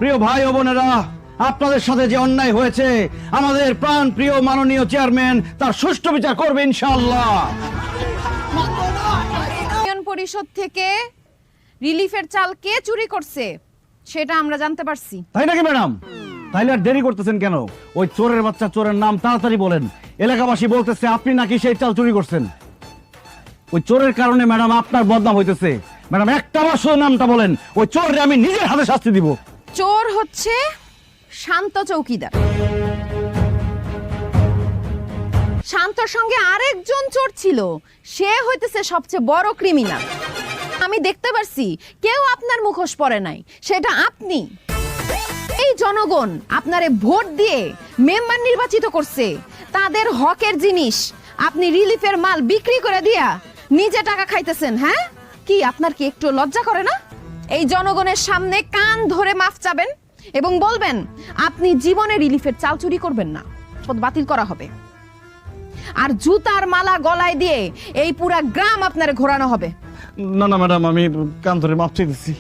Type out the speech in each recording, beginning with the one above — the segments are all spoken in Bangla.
প্রিয় ভাই ও বোনেরা, আপনাদের সাথে যে অন্যায় হয়েছে আমাদের প্রাণ প্রিয় মাননীয় চেয়ারম্যান তার সুষ্ঠু বিচার করবে ইনশাআল্লাহ। ইউনিয়ন পরিষদ থেকে রিলিফের চাল কে চুরি করছে সেটা আমরা জানতে পারছি। তাই নাকি ম্যাডাম? তাইলে আর দেরি করতেছেন কেন? ওই চোরের বাচ্চা চোরের নাম তাড়াতাড়ি বলেন। এলাকাবাসী বলতেছে আপনি নাকি সেই চাল চুরি করছেন। ওই চোরের কারণে ম্যাডাম আপনার বদনাম হইতেছে। ম্যাডাম একটা বার শুধু নামটা বলেন, ওই চোররে আমি নিজের হাতে শাস্তি দিব। চোর হচ্ছে শান্ত চৌকিদার। শান্তর সঙ্গে আরেকজন চোর ছিল, সে হইতেছে সবচেয়ে বড় ক্রিমিনাল। আমি দেখতে পারছি কেউ আপনার মুখোশ পরে নাই, সেটা আপনি। এই জনগণ আপনারে ভোট দিয়ে মেম্বার নির্বাচিত করছে, তাদের হকের জিনিস আপনি রিলিফের মাল বিক্রি করে দিয়া নিজে টাকা খাইতেছেন। হ্যাঁ, কি আপনার কি একটু লজ্জা করে না? এই জনগণের সামনে কান ধরে মাফ চাবেন এবং বলবেন আপনি জীবনে রিলিফের চাল চুরি করবেন না, শোধ বাতিল করা হবে। আর জুতার মালা গলায় দিয়ে এই পুরা গ্রাম আপনারে ঘোরানো হবে। না না ম্যাডাম, আমি কান ধরে মাপ চাইতেছি।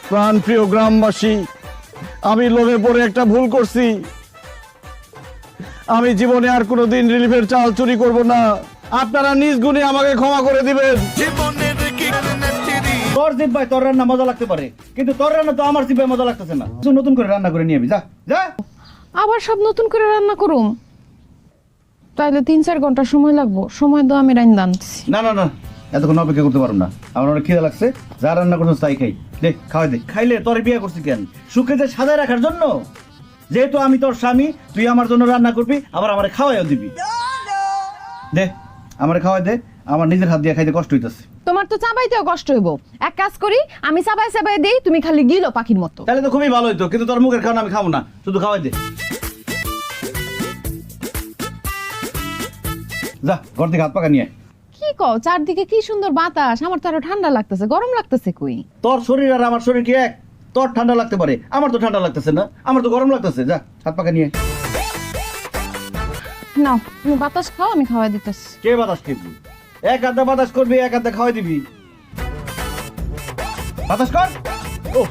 প্রাণ প্রিয় গ্রামবাসী, আমি লোভে পড়ে একটা ভুল করছি। আমি জীবনে আর কোনোদিন রিলিফের চাল চুরি করব না। আপনারা নিজ গুণে আমাকে ক্ষমা করে দিবেন। তোর জিব্বায় তোর রান্না মজা লাগতে পারে, কিন্তু তোর রান্না তো আমার জিব্বায় মজা লাগতেছে না। নতুন করে রান্না করে নিয়ে যা যা। আবার সব নতুন করে রান্না করুম, তাইলে 3-4 ঘন্টা সময় লাগবো। সময় তো আমি রান্না আনছি। না না না, এতক্ষণ অপেক্ষা করতে পারবো না। আমার অনেক খিদে লাগছে, যা রান্না করছো তাই খাই। দে খাওয়াই দে। খাইলে তোর বিয়ে করছি কেন? সুখে যে সাজায় রাখার জন্য। যেহেতু আমি তোর স্বামী, তুই আমার জন্য রান্না করবি, আবার আমারে খাওয়াইও দিবি। দে আমারে খাওয়াই দে, আমার নিজের হাত দিয়ে খাইতে কষ্ট হইতাছে। তোমার তো চাবাইতেও কষ্ট হইব। এক কাজ করি, আমি চাবাই চাবাই দেই, তুমি খালি গিলো পাখির মতো। তাহলে তো খুবই ভালো হইতো, কিন্তু তোর মুখের খাওয়া আমি খাবো না, শুধু খাওয়াই দে। যা ঘর থেকে হাত পাকা নিয়ে। কি কও, চারদিকে কি সুন্দর বাতাস, আমার তো আরো ঠান্ডা লাগতেছে, গরম লাগতেছে। কই তোর শরীর আর আমার শরীর কি এক? তোর ঠান্ডা লাগতে পারে, আমার তো ঠান্ডা লাগতেছে না, আমার তো গরম লাগতেছে। যা হাত পাকা নিয়ে। নাও তুমি বাতাস খাও, আমি খাওয়াই দিতেছি। কে বাতাস খাবি? এক আধা বাতাস করবি, এক আধা খাওয়াই দিবি। বাতাস কর। ও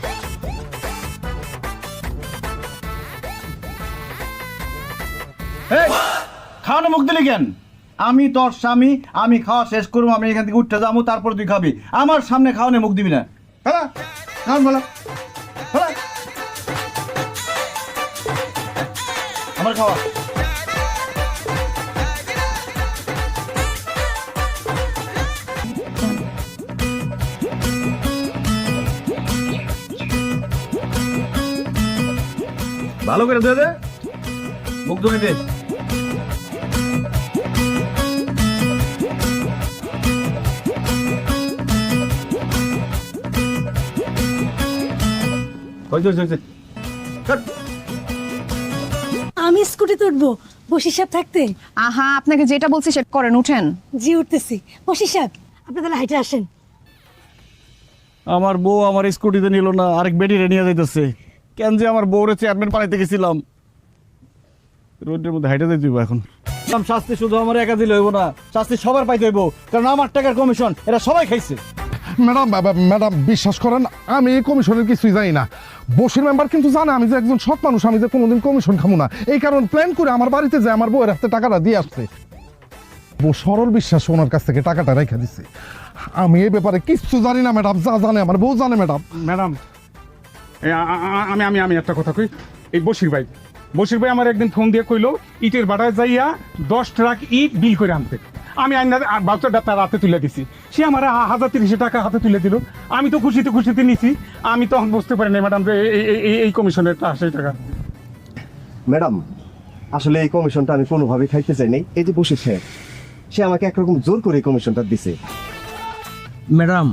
খাওয়ানো মুখ দিলি কেন? আমি তোর স্বামী, আমি খাওয়া শেষ করবো, আমি এখান থেকে উঠতে যাবো, তারপর তুই খাবি। আমার সামনে খাওয়ানো মুখ দিবি না। হ্যাঁ খাওয়ান বলা আমার খাওয়া। ভালো করে দে দে, মুখ ধরে দে। আমি স্কুটিতে উঠবো, বশির সাহেব থাকতে। আহা, আপনাকে যেটা বলছি সেটা করেন, উঠেন। জি উঠতেছি। বশির সাহেব আপনি তাহলে হাইটে আসেন। আমার বউ আমার স্কুটিতে নিল না, আরেক বেটিরে নিয়ে যাইতেছে। কেন যে আমার বউরে চেয়ারম্যান পালাইতে গেছিলাম। রোডের মধ্যে হাইটে যাইতে হইব এখন। শাস্তি শুধু আমার একা দিলে হইব না, শাস্তি সবার পাইতে হইব, কারণ আমার টাকার কমিশন এরা সবাই খাইছে। ম্যাডাম ম্যাডাম বিশ্বাস করেন, আমি এই কমিশনের কিছুই জানি না। বসির মেম্বার কিন্তু জানে আমি যে একজন সৎ মানুষ, আমি যে কোনোদিন কমিশন খাবো না। এই কারণ প্ল্যান করে আমার বাড়িতে যে আমার বউয়ের হাতে টাকাটা দিয়ে আসছে। বউ সরল বিশ্বাস ওনার কাছ থেকে টাকাটা রেখে দিছে। আমি এই ব্যাপারে কিচ্ছু জানি না ম্যাডাম, যা জানে আমার বউ জানে। ম্যাডাম ম্যাডাম আমি একটা কথা কই। এই বশির ভাই আমার একদিন ফোন দিয়ে কইলো ইটের বাড়ায় যাইয়া 10 ট্রাক ইট বিল করে আনতে। আমি বাচ্চাটা তার হাতে তুলে দিছি, সে আমার 1030 টাকা হাতে তুলে দিল। আমি তো খুশিতে নিছি। আমি তখন বুঝতে পারি না ম্যাডাম যে এই কমিশনের 80 টাকা। ম্যাডাম আসলে এই কমিশনটা আমি কোনোভাবেই খাইতে চাই নাই। এই যে বসেছে, সে আমাকে একরকম জোর করে এই কমিশনটা দিছে। ম্যাডাম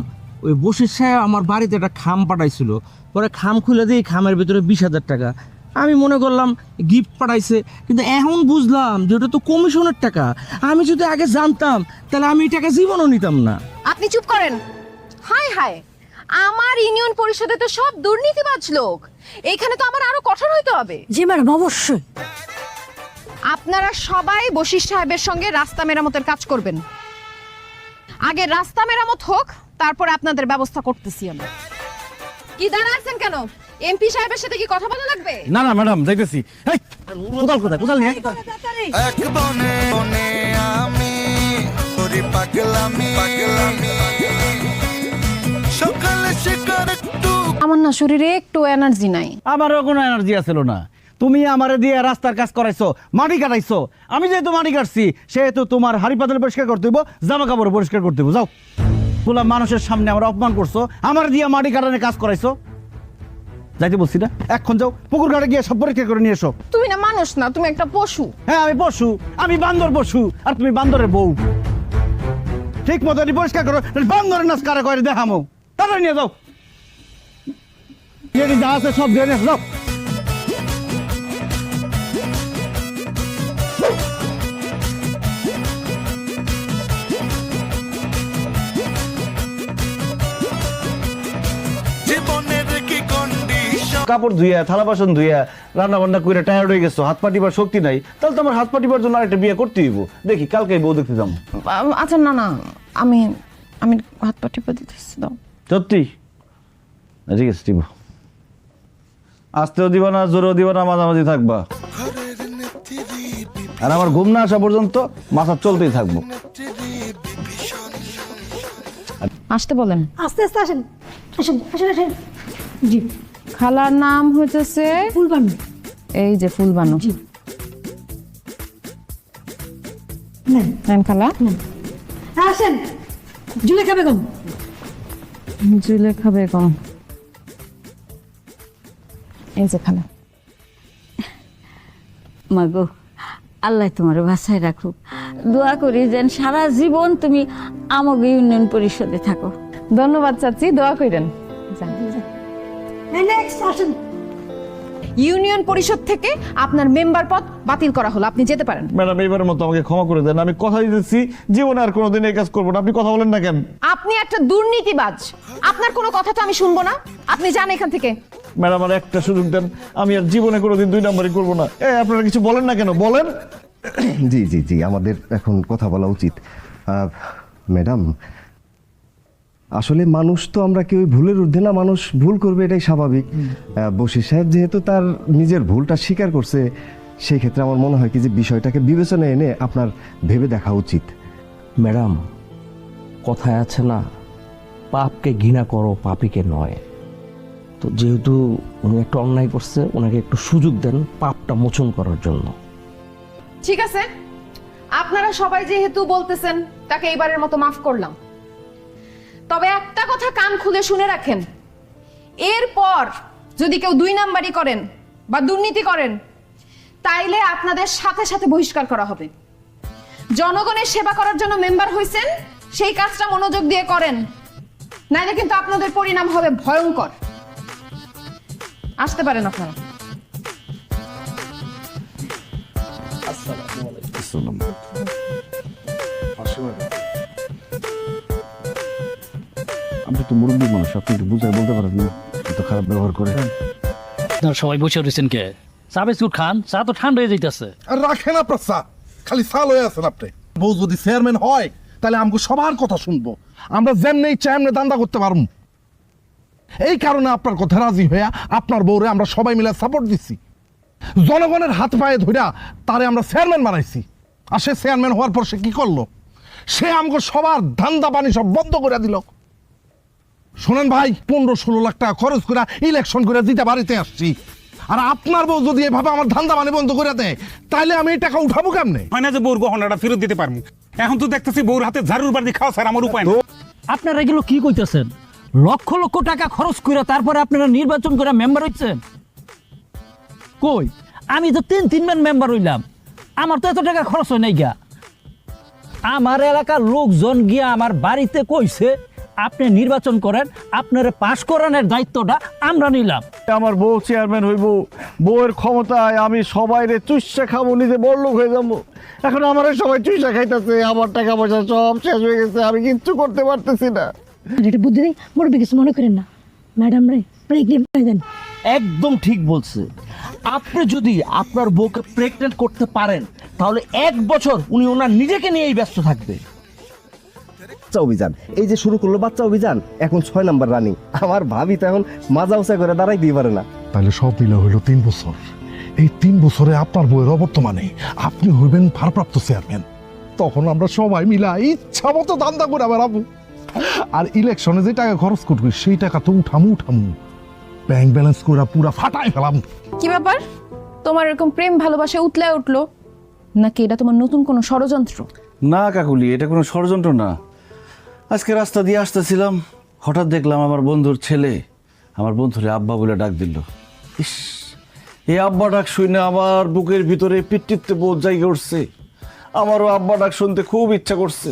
ওই বশির সাহেব আমার বাড়িতে একটা খাম পাঠাইছিল, পরে খাম খুলে দিয়ে খামের ভিতরে 20,000 টাকা। আমি মনে করলাম গিফট পাঠাইছে, কিন্তু এখন বুঝলাম যে ওটা তো কমিশনের টাকা। আমি যদি আগে জানতাম তাহলে আমি এই টাকা জীবনও নিতাম না। আপনি চুপ করেন। হায় হায়, আমার ইউনিয়ন পরিষদে তো সব দুর্নীতিবাজ লোক, এখানে তো আমার আরো কঠোর হইতে হবে। জি ম্যাডাম অবশ্যই। আপনারা সবাই বশির সাহেবের সঙ্গে রাস্তা মেরামতের কাজ করবেন। আগে রাস্তা মেরামত হোক, তারপরে আপনাদের ব্যবস্থা করতেছি আমি। কি দাঁড়া আছেন কেন? এমপি সাহেবের সাথে কি কথা বলা লাগবে? না না ম্যাডাম যাইতেছি। এই কোদাল কোথায়? কোদাল নিয়ে এক বনে বনে আমি করি পাগলামি পাগলামি সকালে শিকার একটু আমার না শরীরে একটু এনার্জি নাই। আমারও কোনো এনার্জি আছিল না। তুমি আমারে দিয়ে রাস্তার কাজ করাইছো, মাটি কাটাইছো। আমি যেহেতু মাটি কাটছি সেহেতু তোমার হাড়ি পাতিল পরিষ্কার করতে হইব, জামা কাপড় পরিষ্কার করতে হইব। যাও, গোলাম মানুষের সামনে আমার অপমান করছো, আমার দিয়ে মাটি কাটানোর কাজ করাইছো। যাইতে বলছি না, এখন যাও পুকুর ঘাটে গিয়ে সব পরিষ্কার করে নিয়ে এসো। তুমি না মানুষ না, তুমি একটা পশু। হ্যাঁ আমি পশু, আমি বান্দর পশু, আর তুমি বান্দরের বউ। ঠিক মতো পরিষ্কার করো, বান্দরের নাচ কারা করে দেখামো। তাড়াতাড়ি নিয়ে যাও, যা আছে সব দিয়ে নিয়ে এসো, যাও। জীবনের কি কন্ডিশন কাপড় ধুইয়া, থালা বাসন ধুইয়া, রান্না বান্না করে টায়ার্ড হয়ে গেছো, হাত পা টিপার শক্তি নাই, তাহলে তো আমার হাত পা টিপার জন্য আরেকটা বিয়ে করতে হইব। দেখি কালকে বউ দেখতে যাবো। আচ্ছা না না, আমি আমি হাত পা টিপে দিতেছি, দাও। সত্যি? ঠিক আছে, টিপো। আসতেও দিবা না, জোরেও দিবা না, মাঝামাঝি থাকবা। আর আমার ঘুম না আসা পর্যন্ত মাথা চলতেই থাকবো। আসতে বলেন। আস্তে আস্তে আসেন, আসেন আসেন আসেন। জি, খালার নাম হইতেছে ফুলবানু। এই যে ফুলবানু। জি, নেন নেন খালা। নেন। আসেন, জুলেখা বেগম। জুলেখা বেগম। এই যে খালা। মাগো, আল্লাহ তোমার বাসায় রাখুক। দোয়া করি যেন সারা জীবন তুমি আমাকে ইউনিয়ন পরিষদে থাকো। ধন্যবাদ চাচি, দোয়া করেন। নেক্সট আসেন। ইউনিয়ন পরিষদ থেকে আপনার মেম্বার পদ বাতিল করা হলো, আপনি যেতে পারেন। ম্যাডাম এইবারের মতো আমাকে ক্ষমা করে দেন, আমি কথা দিতেছি জীবনে আর কোনোদিন এই কাজ করবো না। আপনি কথা বলেন না কেন? আপনি একটা দুর্নীতিবাজ, আপনার কোনো কথা তো আমি শুনবো না। আপনি যান এখান থেকে। ম্যাডাম আমার একটা সুযোগ দেন, আমি আর জীবনে কোনোদিন 2 নম্বরই করবো না। আপনারা কিছু বলেন না কেন? বলেন। জি জি জি, আমাদের এখন কথা বলা উচিত। ম্যাডাম, আসলে মানুষ তো আমরা কেউ ভুলের ঊর্ধ্বে না, মানুষ ভুল করবে, এটাই স্বাভাবিক। বশির সাহেব যেহেতু তার নিজের ভুলটা স্বীকার করছে, সেই ক্ষেত্রে আমার মনে হয় কি যে বিষয়টাকে বিবেচনায় এনে আপনার ভেবে দেখা উচিত। ম্যাডাম, কথায় আছে না, পাপকে ঘৃণা করো, পাপীকে নয়। তো যেহেতু উনি একটা অন্যায় করছে, ওনাকে একটু সুযোগ দেন পাপটা মোচন করার জন্য। ঠিক আছে, আপনারা সবাই যেহেতু বলতেছেন, তাকে এবারের মতো মাফ করলাম। তবে একটা কথা কান খুলে শুনে রাখেন, এরপর যদি কেউ 2 নাম্বারি করেন বা দুর্নীতি করেন, তাইলে আপনাদের সাথে সাথে বহিষ্কার করা হবে। জনগণের সেবা করার জন্য মেম্বার হইছেন, সেই কাজটা মনোযোগ দিয়ে করেন, নাইলে কিন্তু আপনাদের পরিণাম হবে ভয়ঙ্কর। আসতে পারেন আপনারা। আপনি তো মুরব্বী মানুষ, আপনি একটু বুঝায় বলতে পারেন না, এত খারাপ ব্যবহার করে। আপনারা সবাই বসে রয়েছেন কে? চা বিস্কুট খান, চা তো ঠান্ডা হয়ে যাইতেছে। আর রাখেন আপনার চা, খালি সাল হয়ে আছেন আপনি। বউ যদি চেয়ারম্যান হয় তাহলে আমাকে সবার কথা শুনবো, আমরা যেমনি ইচ্ছা এমনি দান্দা করতে পারবো। এই কারণে আপনার কথা রাজি হইয়া আপনার বউরে আমরা সবাই মিলে সাপোর্ট দিচ্ছি। জনগণের হাত পায়ে ধইরা তারে আমরা চেয়ারম্যান বানাইছি। আর সে চেয়ারম্যান হওয়ার পর সে কি করলো? সে আমাকে সবার ধান্দা পানি সব বন্ধ করে দিল। শোনেন ভাই, 15-16 লাখ টাকা খরচ করে ইলেকশন করে দিতে বাড়িতে আসছি, আর আপনার বউ যদি এভাবে আমার ধান্দা পানি বন্ধ করে দেয়, তাহলে আমি এই টাকা উঠাবো কেমনে? হয় না যে বউর গহনাটা ফেরত দিতে পারবো। এখন তো দেখতেছি বউর হাতে ঝাড়ুর বাড়ি খাওয়া স্যার আমার উপায় না। আপনারা এগুলো কি কইতেছেন? লক্ষ লক্ষ টাকা খরচ করে তারপরে আপনারা নির্বাচন করে মেম্বার হইছেন। কই, আমি তো 3 মেম্বার হইলাম, আমার তো এত টাকা খরচ হয় নাই গিয়া। আমার এলাকার লোকজন গিয়া আমার বাড়িতে কইছে আপনি নির্বাচন করেন, আপনার পাশ করানোর দায়িত্বটা আমরা নিলাম। আমার বউ চেয়ারম্যান হইব, বউয়ের ক্ষমতায় আমি সবাইরে চুষা খাবো, নিজে বড়লোক হয়ে যাবো। এখন আমার সবাই চুষা খাইতেছে, আমার টাকা পয়সা সব শেষ হয়ে গেছে, আমি কিচ্ছু করতে পারতেছি না। এটা বুদ্ধি নেই, মুরব্বী কিছু মনে করেন না। ম্যাডাম রে প্রেগনেন্ট করে দেন। একদম ঠিক বলছে। আপনি যদি আপনার বউকে প্রেগনেন্ট করতে পারেন, তাহলে 1 বছর উনি ওনার নিজেকে নিয়েই ব্যস্ত থাকবে। বাচ্চা অভিযান। এই যে শুরু করলো বাচ্চা অভিযান, এখন 6 নাম্বার রানিং। আমার ভাবি তো এখন মাজা উঁচা করে দাঁড়াই দিয়ে পারে না। তাহলে সব মিলে হইল 3 বছর। এই 3 বছরে আপনার বইয়ের অবর্তমানে আপনি হইবেন ভারপ্রাপ্ত চেয়ারম্যান। তখন আমরা সবাই মিলা ইচ্ছা মতো দান্দা করে বেড়াবো। আর ইলেকশনে যে টাকা খরচ করবি সেই টাকা তো উঠামু ব্যাংক ব্যালেন্স করে পুরা ফাটাই ফেলাম। কি ব্যাপার, তোমার এরকম প্রেম ভালোবাসা উতলে উঠলো নাকি এটা তোমার নতুন কোনো ষড়যন্ত্র? না কাকুলি, এটা কোনো ষড়যন্ত্র না। আজকে রাস্তা দিয়ে আসতেছিলাম, হঠাৎ দেখলাম আমার বন্ধুর ছেলে আমার বন্ধুরে আব্বা বলে ডাক দিল। ইস, এই আব্বা ডাক শুনে আমার বুকের ভিতরে পিট্টিতে বোধ জায়গা উঠছে। আমারও আব্বা ডাক শুনতে খুব ইচ্ছা করছে।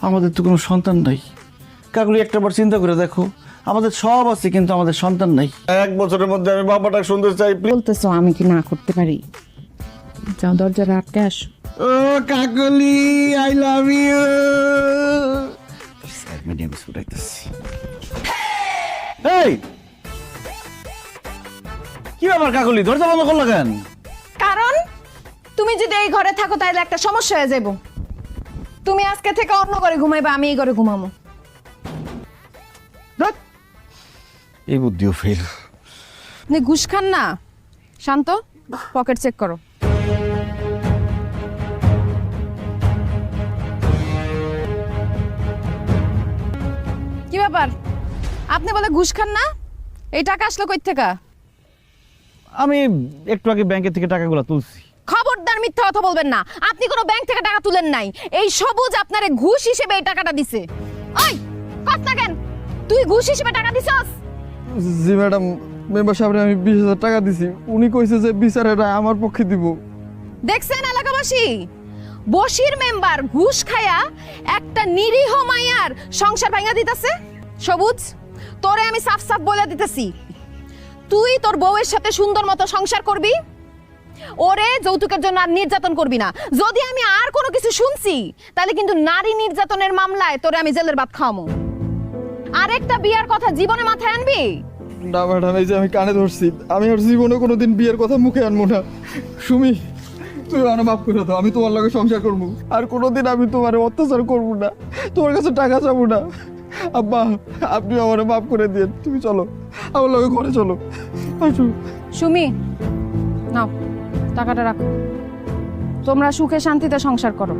আমাদের তো কোনো সন্তান নাই কাকুলি, একটাবার চিন্তা করে দেখো, আমাদের সব আছে কিন্তু আমাদের সন্তান নাই। 1 বছরের মধ্যে আমি বাবা ডাক শুনতে চাই। বলতেছো আমি কি না করতে পারি? যাও দরজাটা আটকে আসো। ও Kakuli, I love you. Medium biscuit আইতাছি। এই কি ব্যাপার কাকুলি, দরজা বন্ধ করলা কেন? কারণ তুমি যদি এই ঘরে থাকো তাহলে একটা সমস্যা হয়ে যাবো। তুমি আজকে থেকে অন্য ঘরে ঘুমাইবা, আমি এই ঘরে ঘুমাবো। ধ্যাৎ, এই বুদ্ধিও ফেল। আপনি ঘুষ খান না? শান্ত, পকেট চেক করো। কি ব্যাপার, আপনি বলে ঘুষ খান না? এই টাকা আসলো কই থেকে? আমি একটু আগে ব্যাংকের থেকে টাকাগুলো তুলছি। খবরদার মিথ্যা কথা বলবেন না, আপনি কোনো ব্যাংক থেকে টাকা তুলেন নাই। এই সবুজ আপনারে ঘুষ হিসেবে এই টাকাটা দিছে। ওই কথা কেন, তুই ঘুষ হিসেবে টাকা দিছস? জি ম্যাডাম, মেম্বার সাহেবরে আমি 20,000 টাকা দিছি। উনি কইছে যে বিচারটা আমার পক্ষে দিব। দেখছেন এলাকাবাসী, বশির মেম্বার ঘুষ খায়া একটা নিরীহ মাইয়ার সংসার ভাঙা দিতেছে। সবুজ, তোরে আমি সাফ সাফ বলে দিতেছি, তুই তোর বউয়ের সাথে সুন্দর মতো সংসার করবি, ওরে যৌতুকের জন্য আর নির্যাতন করবি না। যদি আমি আর কোনো কিছু শুনছি তাহলে কিন্তু নারী নির্যাতনের মামলায় তোরে আমি জেলের ভাত খাওয়ামু। আরেকটা বিয়ার কথা জীবনে মাথায় আনবি? না ম্যাডাম, এই যে আমি কানে ধরছি, আমি আর জীবনে কোনোদিন বিয়ের কথা মুখে আনবো না। সুমি, তুই আমার মাফ করে দাও, আমি তোমার লগে সংসার করবো। আর কোনোদিন আমি তোমার অত্যাচার করবো না, তোমার কাছে টাকা চাবো না। আব্বা, আপনি আমার মাফ করে দিন। তুমি চলো, আমার লগে ঘরে চলো। আসো। সুমি, নাও টাকাটা রাখো, তোমরা সুখে শান্তিতে সংসার করো,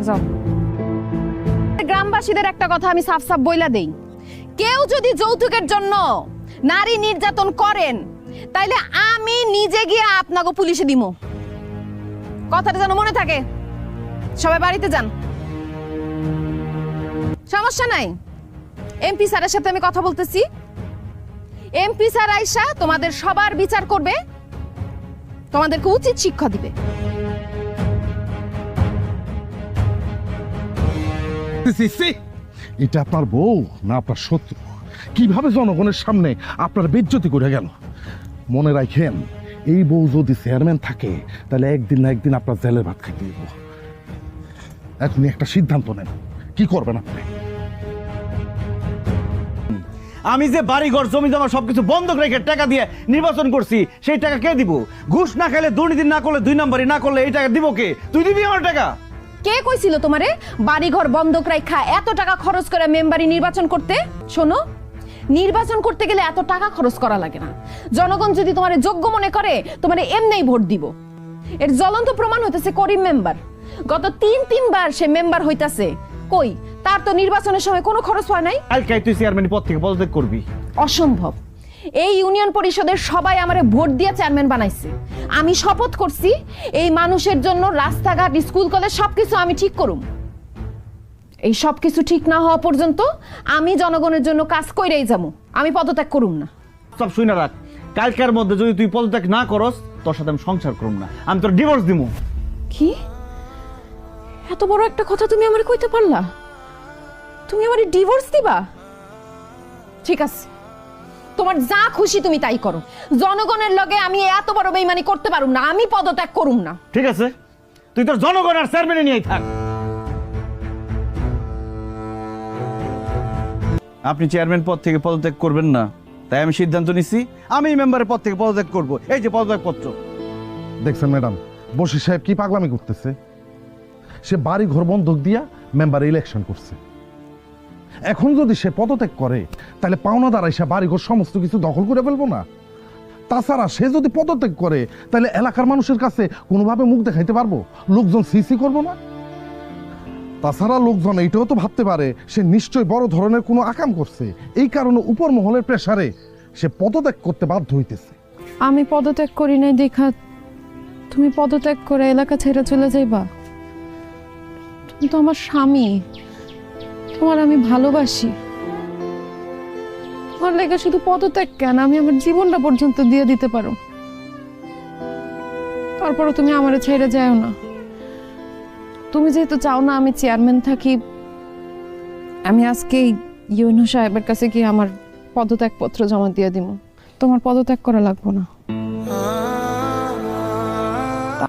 যাও। গ্রামবাসীদের একটা কথা আমি সাফ সাফ বইলা দেই, কেউ যদি যৌতুকের জন্য নারী নির্যাতন করেন তাইলে আমি নিজে গিয়ে আপনাকে পুলিশে দিমু। কথাটা যেন মনে থাকে। সবাই বাড়িতে যান, সমস্যা নাই। এমপি স্যারের সাথে আমি কথা বলতেছি, এমপি স্যার আইসা তোমাদের সবার বিচার করবে, তোমাদেরকে উচিত শিক্ষা দিবে। এটা আপনার বউ না আপনার শত্রু? কিভাবে জনগণের সামনে আপনার বেজ্জতি করে গেল? মনে রাখেন, এই বউ যদি চেয়ারম্যান থাকে তাহলে একদিন না একদিন আপনার জেলের ভাত খাইতে দিব। এখনই একটা সিদ্ধান্ত নেন, কি করবেন আপনি? আমি যে বাড়ি ঘর জমি জমা সবকিছু বন্ধক রেখে টাকা দিয়ে নির্বাচন করছি, সেই টাকা কে দিব? ঘুষ না খেলে, দুর্নীতি না করলে, 2 নম্বরই না করলে এই টাকা দিব কে? তুই দিবি আমার টাকা? কে কইছিল তোমারে বাড়িঘর বন্ধক রাখা এত টাকা খরচ করে মেম্বারি নির্বাচন করতে? শোনো, নির্বাচন করতে গেলে এত টাকা খরচ করা লাগে না। জনগণ যদি তোমারে যোগ্য মনে করে তোমারে এমনিই ভোট দিব। এর জ্বলন্ত প্রমাণ হইতেছে করিম মেম্বার। গত 3 বার সে মেম্বার হইতাছে, কই তার তো নির্বাচনের সময় কোনো খরচ হয় নাই। কালকে তুই চেয়ারম্যান পদ থেকে পদত্যাগ করবি? অসম্ভব। এই ইউনিয়ন পরিষদের সবাই আমারে ভোট দিয়ে চেয়ারম্যান বানাইছে। আমি শপথ করছি এই মানুষের জন্য রাস্তাঘাট, স্কুল, কলেজ সবকিছু আমি ঠিক করুম। এই সবকিছু ঠিক না হওয়া পর্যন্ত আমি জনগণের জন্য কাজ কইরাই যাবো, আমি পদত্যাগ করুম না। সব শুনে রাখ, কালকের মধ্যে যদি তুই পদত্যাগ না করস, তোর সাথে আমি সংসার করুম না, আমি তোর ডিভোর্স দিমু। কি এত বড় একটা কথা তুমি আমারে কইতে পারলা? তুমি আমারে ডিভোর্স দিবা? ঠিক আছে, তোমার যা খুশি তুমি তাই করো। জনগণের লগে আমি এত বড় বেইমানি করতে পারুম না, আমি পদত্যাগ করুম না। ঠিক আছে, তুই তোর জনগণ আর চেয়ারম্যানে নিয়েই থাক। আপনি চেয়ারম্যান পদ থেকে পদত্যাগ করবেন না, তাই আমি সিদ্ধান্ত নিছি আমি মেম্বারের পদ থেকে পদত্যাগ করব। এই যে পদত্যাগ পত্র। দেখছেন ম্যাডাম, বশির সাহেব কি পাগলামি করতেছে? সে বাড়ি ঘর বন্ধক দিয়া মেম্বার ইলেকশন করছে। এখন যদি সে পদত্যাগ করে তাহলে পাওনাদার এসে বাড়িঘর সমস্ত কিছু দখল করে ফেলবো না? তাছাড়া সে যদি পদত্যাগ করে তাহলে এলাকার মানুষের কাছে কোনোভাবে মুখ দেখাইতে পারবো? লোকজন সিসি করবো না? তাছাড়া লোকজন এইটাও তো ভাবতে পারে সে নিশ্চয়ই বড় ধরনের কোনো আকাম করছে, এই কারণে উপর মহলের প্রেসারে সে পদত্যাগ করতে বাধ্য হইতেছে। আমি পদত্যাগ করি নাই দেখা তুমি পদত্যাগ করে এলাকা ছেড়ে চলে যাইবা? তুমি তো আমার স্বামী, তোমার আমি ভালোবাসি। তোমার লেগে শুধু পদত্যাগ কেন, আমি আমার জীবনটা পর্যন্ত দিয়ে দিতে পারো। তারপরও তুমি আমারে ছেড়ে যাও না। তুমি যেহেতু চাও না আমি চেয়ারম্যান থাকি, আমি আজকে ইউএনও সাহেবের কাছে গিয়ে আমার পদত্যাগপত্র জমা দিয়ে দিব। তোমার পদত্যাগ করা লাগবে না।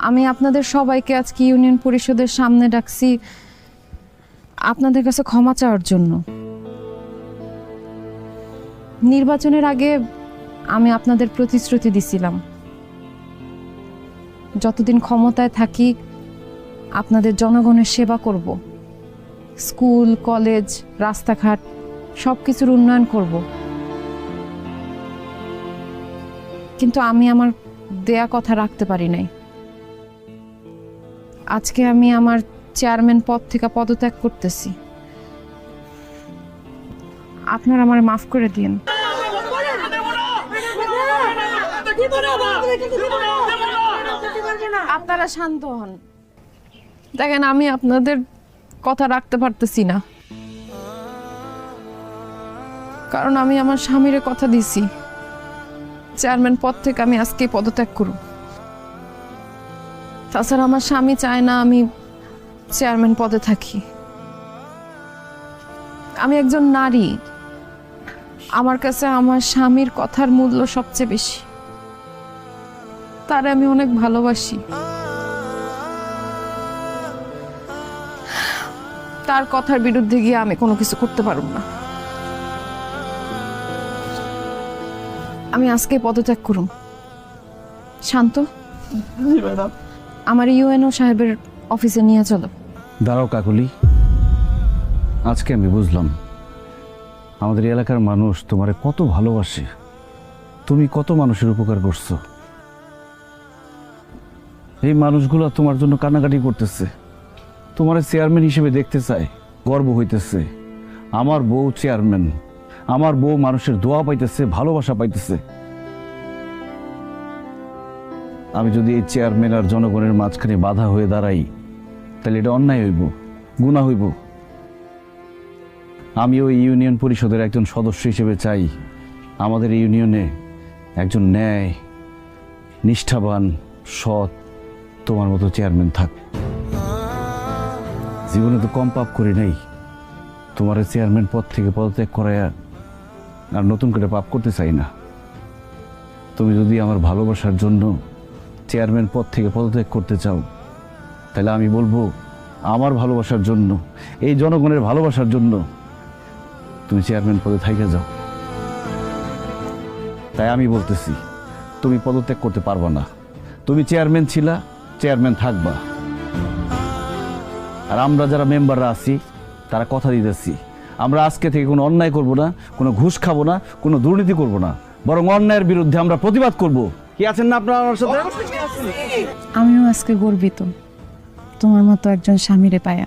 আমি আপনাদের সবাইকে আজকে ইউনিয়ন পরিষদের সামনে ডাকছি আপনাদের কাছে ক্ষমা চাওয়ার জন্য। নির্বাচনের আগে আমি আপনাদের প্রতিশ্রুতি দিছিলাম যতদিন ক্ষমতায় থাকি আপনাদের জনগণের সেবা করব, স্কুল কলেজ রাস্তাঘাট সব কিছুর উন্নয়ন করব। কিন্তু আমি আমার দেয়া কথা রাখতে পারি নাই। আজকে আমি আমার চেয়ারম্যান পদ থেকে পদত্যাগ করতেছি। আপনারা আমার মাফ করে দিন। আপনারা শান্ত হন। দেখেন আমি আপনাদের কথা রাখতে পারতেছি না, কারণ আমি আমার স্বামীর কথা দিছি চেয়ারম্যান পদ থেকে আমি আজকে পদত্যাগ করব। তাছাড়া আমার স্বামী চায় না আমি চেয়ারম্যান পদে থাকি। আমি একজন নারী, আমার কাছে আমার স্বামীর কথার মূল্য সবচেয়ে বেশি। তারে আমি অনেক ভালোবাসি। তার কথার বিরুদ্ধে গিয়ে আমি কোনো কিছু করতে পারব না। আমি আজকে পদত্যাগ করুম। শান্ত, আমার ইউএনও সাহেবের অফিসে নিয়ে চলো। দাঁড়াও কাকুলি, আজকে আমি বুঝলাম আমাদের এলাকার মানুষ তোমারে কত ভালোবাসে, তুমি কত মানুষের উপকার করছো। এই মানুষগুলো তোমার জন্য কান্নাকাটি করতেছে, তোমার চেয়ারম্যান হিসেবে দেখতে চায়, গর্ব হইতেছে। আমার বউ চেয়ারম্যান, আমার বউ মানুষের দোয়া পাইতেছে, ভালোবাসা পাইতেছে। আমি যদি এই চেয়ারম্যান আর জনগণের মাঝখানে বাধা হয়ে দাঁড়াই তাহলে এটা অন্যায় হইব, গুনাহ হইব। আমি ওই ইউনিয়ন পরিষদের একজন সদস্য হিসেবে চাই আমাদের ইউনিয়নে একজন ন্যায়, নিষ্ঠাবান, সৎ তোমার মতো চেয়ারম্যান থাক। জীবনে তো কম পাপ করি নাই, তোমার চেয়ারম্যান পদ থেকে পদত্যাগ করায় আর নতুন করে পাপ করতে চাই না। তুমি যদি আমার ভালোবাসার জন্য চেয়ারম্যান পদ থেকে পদত্যাগ করতে চাও তাহলে আমি বলবো আমার ভালোবাসার জন্য, এই জনগণের ভালোবাসার জন্য তুমি চেয়ারম্যান পদে থাইকে যাও। তাই আমি বলতেছি তুমি পদত্যাগ করতে পারবা না। তুমি চেয়ারম্যান ছিলা, চেয়ারম্যান থাকবা। আর আমরা যারা মেম্বাররা আছি তারা কথা দিতেছি আমরা আজকে থেকে কোনো অন্যায় করব না, কোনো ঘুষ খাবো না, কোনো দুর্নীতি করব না, বরং অন্যায়ের বিরুদ্ধে আমরা প্রতিবাদ করব। কি আছেন না আপনারা আমার সাথে? আমিও আজকে গর্বিত তোমার মতো একজন স্বামীরে পায়া।